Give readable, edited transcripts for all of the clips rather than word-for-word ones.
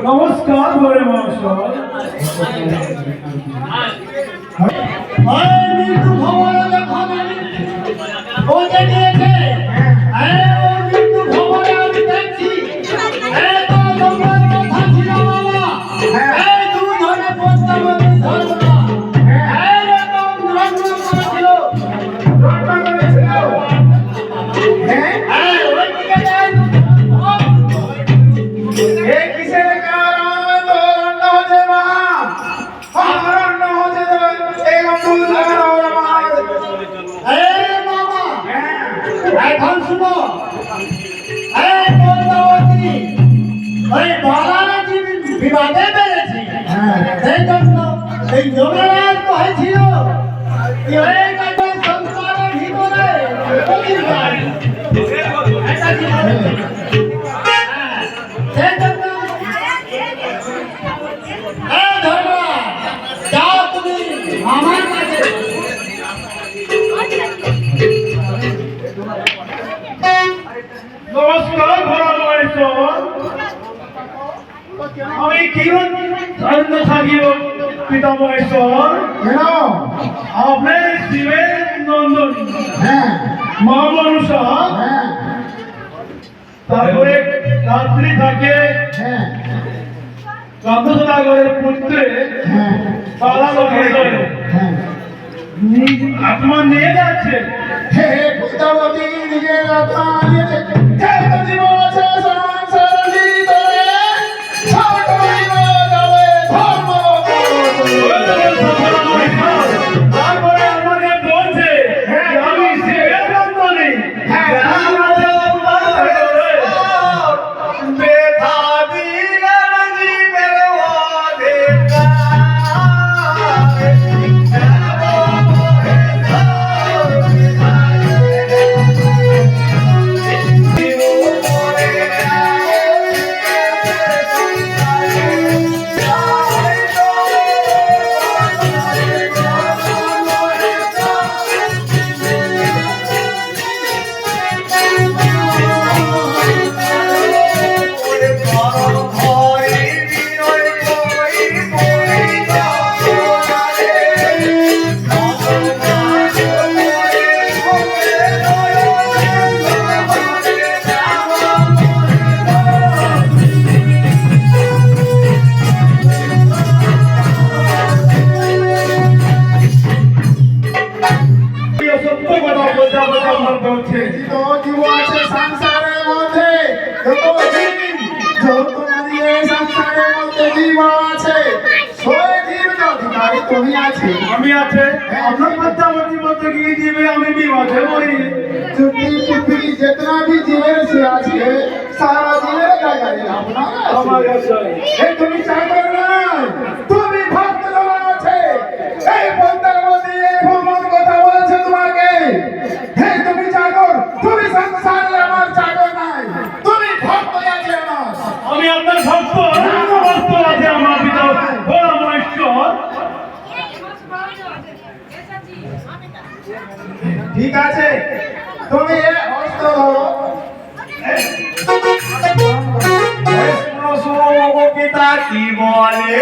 নমস্কার বলে মহাশয়। মৃত্যু ভবনে যখন পৌঁছে গিয়েছে, ও মৃত্যু ভবনে আমি দেখছি কথা ছিল বাবা, এই দুজনে পদ্মাবতী ধর্মটা এইরকম রত্ন করেছিল। এখন শুনো, পদ্মাবতী ওই বালাজি বিবাদে পেরেছি, সেই জন্য এই যুবরাজ হয়েছিল সংসারের ভিতরে সেই জন্য যাও তুমি আমার কাছে। নমস্কার ঘোড়া মহেশ্বর। আমি কিরণ ধন্য থাকিব পিতা মহেশ্বর। আপনি শিবের নন্দন মা মনুষা, তারপরে রাত্রি থাকে গন্ধসাগরের পুত্রে পালা মহেশ্বরে আত্মা নিয়ে যাচ্ছে। হে পদ্মাবতী নিজের আত্মা নিয়েছে, জীবন আছে সংসার ভিতরে সব করিব যাবে ধর্ম। তারপরে আমাকে বলছে আমি শিবের নন্দনী। ব্যথা দিলেন জীবের অধিকার। সংসারের মধ্যে তুমি আছে, আমি আছে আপনার পদ্মাবতী বলতে গিয়ে দিবে আমি বিবাদে মরি। पृथ्वी जितना भी जीवन से आज है सारा जीवन का गाड़ी अपना हमारे हे তুমি চাকর নয়, তুমি ভক্ত জন আছে। এই পদ্মাবতী এই ভ্রমণ কথা বলেছে তোমাকে। হে তুমি চাকর, তুমি সংসারে আমার চাকর নাই, তুমি ভক্ত আছে আমার। আমি আপনার ভক্ত, ভক্ত আছে আমার পিতা ঘোড়া মহেশ্বর। ঠিক আছে, তুমি এই অস্ত্র ধরো। শুনো পিতা কি বলে।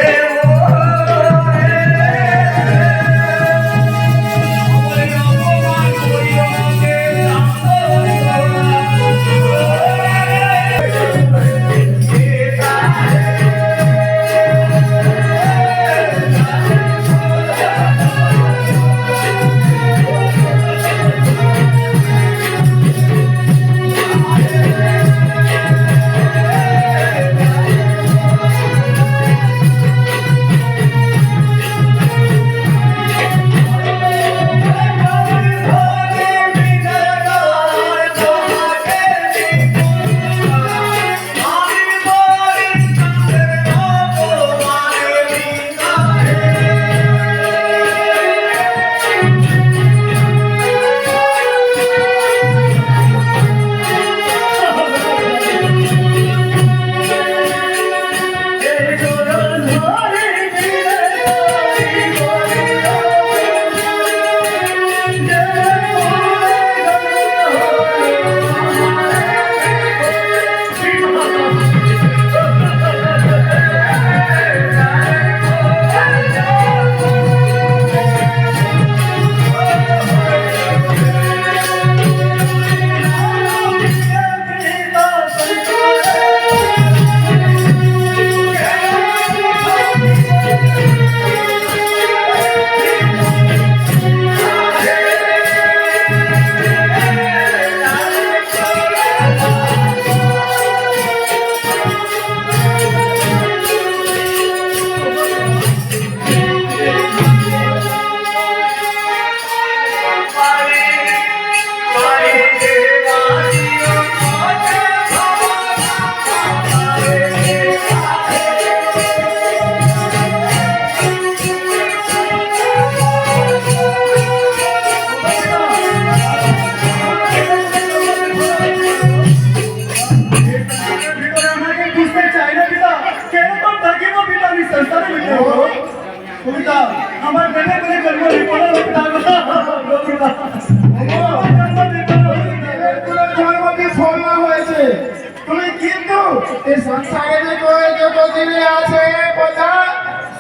পৃথিবী আছে কথা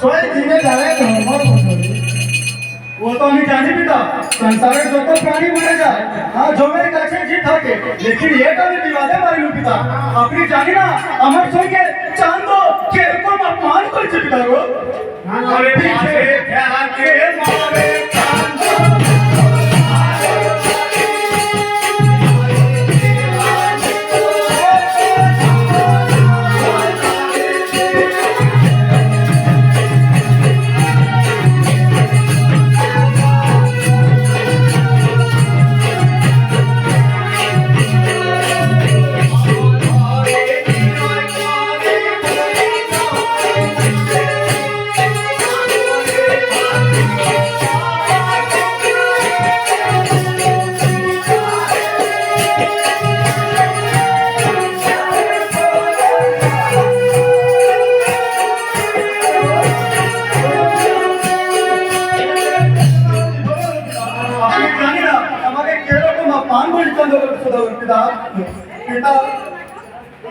সই দিনে যাবে ধর্ম বদলে। वो तो আমি জানি পিতা সংসারের যত প্রাণী মরে যায় আর জমের কাছে যে থাকে लेकिन এটা আমি বিবাদে মারিলু পিতা আপনি জানি না আমার সঙ্গে চাঁদ কিরকম অপমান করছে পিতা গো আরে পিছে থাকে মারে চাঁদ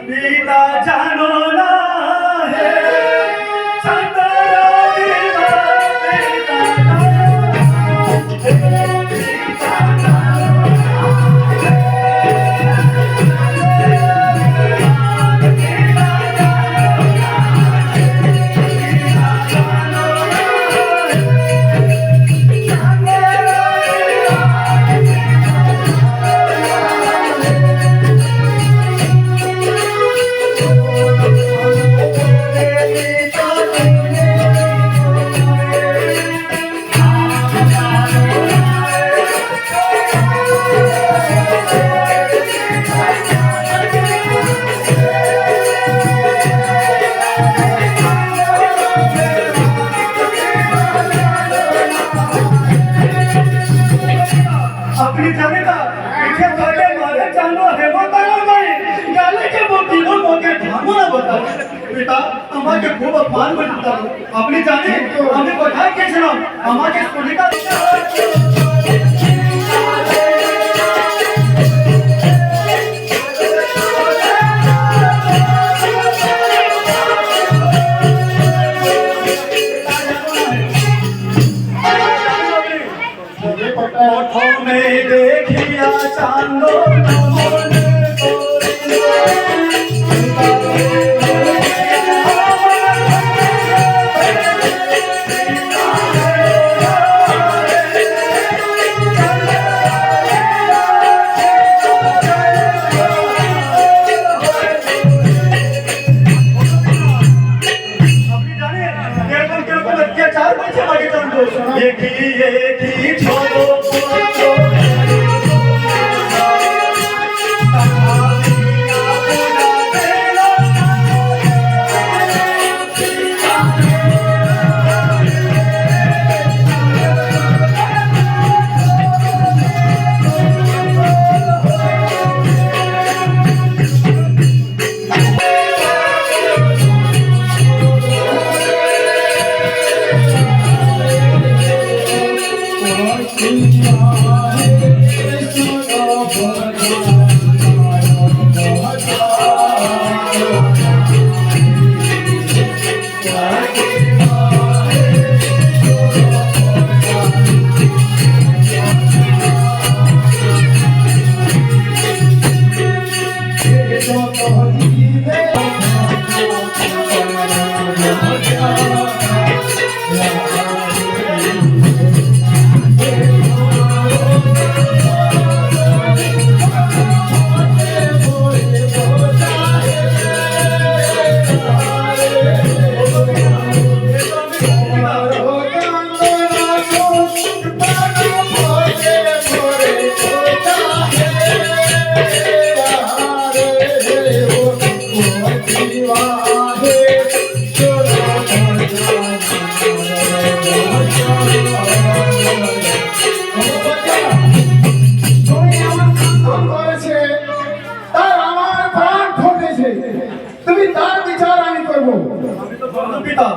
পিতা জানো না হে আপনি জানেন না পিছে থাকে মারে জানো হেমন্ত নাই গালে কে বকিল মোকে ধামনা বতা পিতা আমাকে খুব অপমান করতে আপনি জানেন আমি কোথায় গেছিলাম আমাকে স্কুলিকা প্রথমে দেখিয়া চাঁদ মনে আপনি জানেন এরকম কিরকম অত্যাচার করছে আমাকে চাঁদ একই ছোট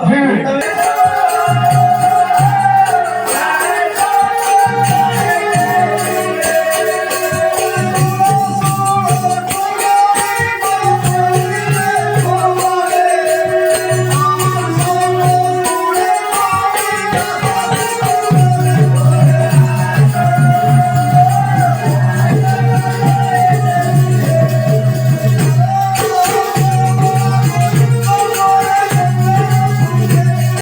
হ্যাঁ